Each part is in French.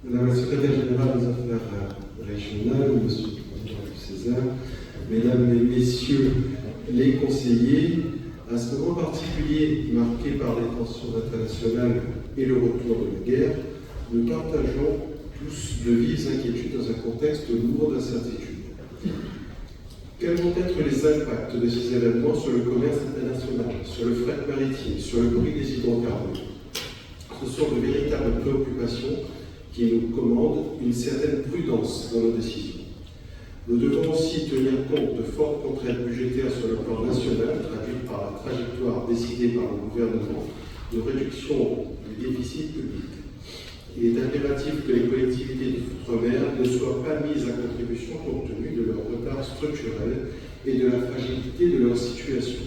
Madame la secrétaire générale des affaires régionales, Monsieur César, Mesdames et Messieurs les conseillers, à ce moment particulier marqué par les tensions internationales et le retour de la guerre, nous partageons tous de vives inquiétudes dans un contexte lourd d'incertitudes. Quels vont être les impacts de ces événements sur le commerce international, sur le fret maritime, sur le prix des hydrocarbures? Ce sont de véritables préoccupations qui nous commandent une certaine prudence dans nos décisions. Nous devons aussi tenir compte de fortes contraintes budgétaires sur le plan national, traduites par la trajectoire décidée par le gouvernement de réduction du déficit public. Il est impératif que les collectivités d'outre-mer ne soient pas mises à contribution compte tenu de leur retard structurel et de la fragilité de leur situation.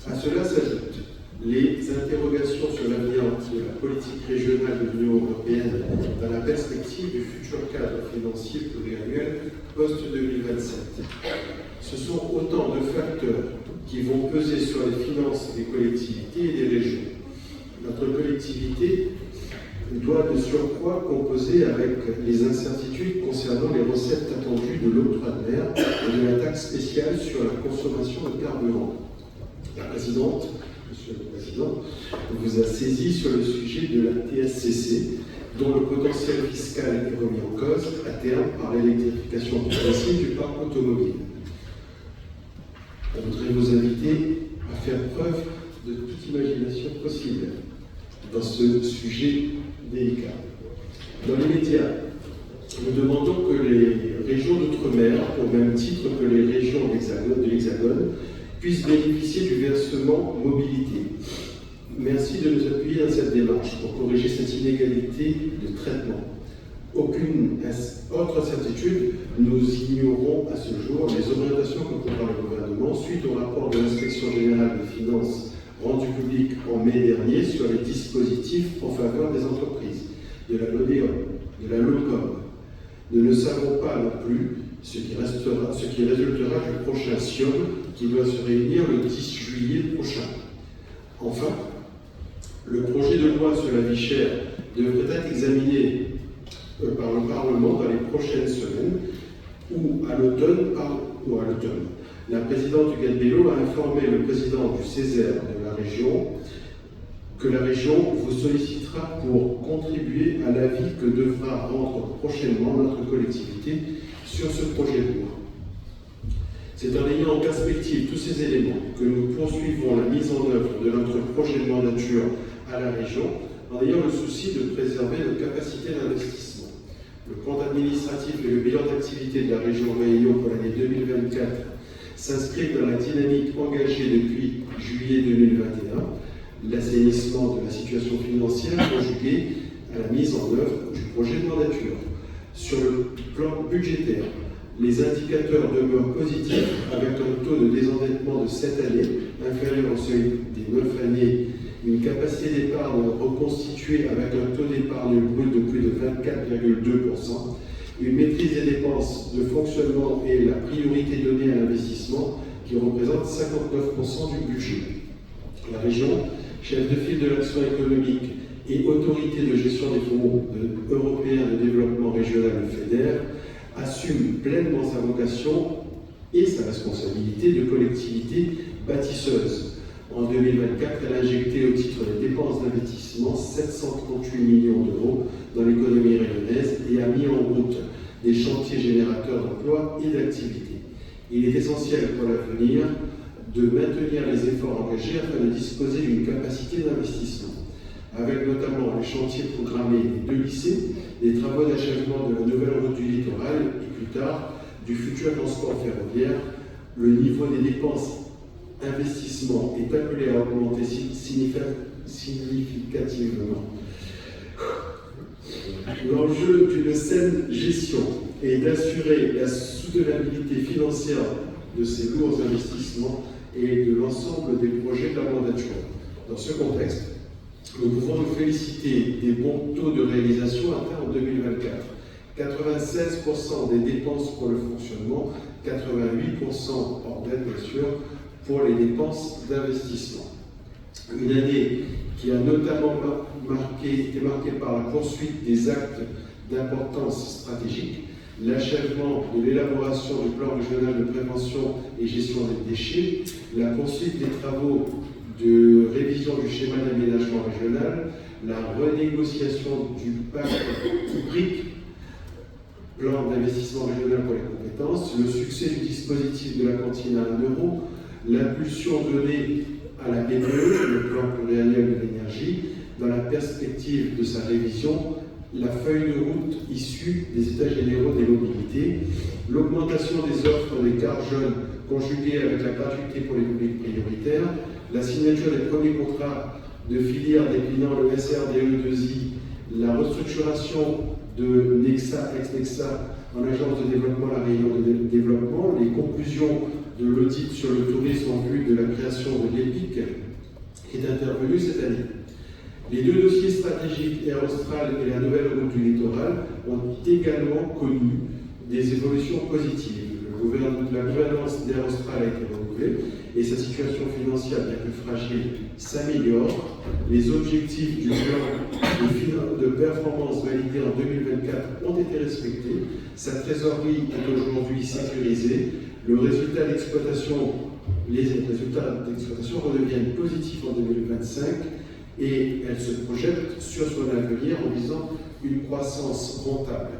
À cela s'ajoutent les interrogations sur l'avenir de la politique régionale de l'Union européenne dans la perspective du futur cadre financier pluriannuel post-2027. Ce sont autant de facteurs qui vont peser sur les finances des collectivités et des régions. Notre collectivité doit de surcroît composer avec les incertitudes concernant les recettes attendues de l'octroi de mer et de la taxe spéciale sur la consommation de carburant. La présidente, Monsieur le Président, vous a saisi sur le sujet de la TSCC, dont le potentiel fiscal est remis en cause à terme par l'électrification progressive du parc automobile. Je voudrais vous inviter à faire preuve de toute imagination possible dans ce sujet délicat. Dans les médias, nous demandons que les régions d'outre-mer, au même titre que les régions de l'Hexagone, puissent bénéficier du versement mobilité. Merci de nous appuyer dans cette démarche pour corriger cette inégalité de traitement. Aucune autre certitude, nous ignorons à ce jour les orientations que prendra le gouvernement suite au rapport de l'Inspection générale des finances rendu public en mai dernier sur les dispositifs en faveur des entreprises, de la LODEOM, de la LOCOM. Nous ne savons pas non plus ce qui résultera du prochain SIOM qui doit se réunir le 10 juillet prochain. Enfin, le projet de loi sur la vie chère devrait être examiné par le Parlement dans les prochaines semaines ou à l'automne. La présidente du GADBELO a informé le président du Césaire de la région que la région vous sollicitera pour contribuer à l'avis que devra rendre prochainement notre collectivité sur ce projet de loi. C'est en ayant en perspective tous ces éléments que nous poursuivons la mise en œuvre de notre projet de mandature à la région en ayant le souci de préserver nos capacités d'investissement. Le compte administratif et le bilan d'activité de la région Réunion pour l'année 2024 s'inscrivent dans la dynamique engagée depuis juillet 2021, l'assainissement de la situation financière conjugué à la mise en œuvre du projet de mandature. Sur le plan budgétaire, les indicateurs demeurent positifs avec un taux de désendettement de cette année inférieur au seuil des 9 années, une capacité d'épargne reconstituée avec un taux d'épargne brut de plus de 24,2%, une maîtrise des dépenses de fonctionnement et la priorité donnée à l'investissement qui représente 59% du budget. La région, chef de file de l'action économique et autorité de gestion des fonds européens de développement régional FEDER, assume pleinement sa vocation et sa responsabilité de collectivité bâtisseuse. En 2024, elle a injecté au titre des dépenses d'investissement 738 millions d'euros dans l'économie réunionnaise et a mis en route des chantiers générateurs d'emplois et d'activités. Il est essentiel pour l'avenir de maintenir les efforts engagés afin de disposer d'une capacité d'investissement, avec notamment les chantiers programmés des 2 lycées, des travaux d'achèvement de la nouvelle route du littoral et plus tard du futur transport ferroviaire. Le niveau des dépenses investissement est appelé à augmenter significativement. L'enjeu d'une saine gestion est d'assurer la soutenabilité financière de ces lourds investissements et de l'ensemble des projets de la mandature. Dans ce contexte, nous pouvons nous féliciter des bons taux de réalisation atteints en 2024. 96% des dépenses pour le fonctionnement, 88% hors dette bien sûr, pour les dépenses d'investissement. Une année qui a notamment été marquée par la poursuite des actes d'importance stratégique, l'achèvement de l'élaboration du plan régional de prévention et gestion des déchets, la poursuite des travaux de révision du schéma d'aménagement régional, la renégociation du pacte HIPRIC, plan d'investissement régional pour les compétences, le succès du dispositif de la cantine à 1 €, l'impulsion donnée à la PPE, le plan pluriannuel de l'énergie, dans la perspective de sa révision, la feuille de route issue des États généraux des mobilités, l'augmentation des offres des cartes jeunes conjuguée avec la gratuité pour les publics prioritaires, la signature des premiers contrats de filière déclinant le SRDE2I, la restructuration de Nexa, ex-Nexa, en agence de développement, la réunion de développement, les conclusions de l'audit sur le tourisme en vue de la création de l'EPIC qui est intervenue cette année. Les 2 dossiers stratégiques, Air Austral et la nouvelle route du littoral, ont également connu des évolutions positives. La gouvernance d'Air Austral a été renouvelée et sa situation financière, bien que fragile, s'améliore. Les objectifs du plan de performance validé en 2024 ont été respectés. Sa trésorerie est aujourd'hui sécurisée. Le résultat d'exploitation, les résultats d'exploitation redeviennent positifs en 2025 et elle se projette sur son avenir en visant une croissance rentable.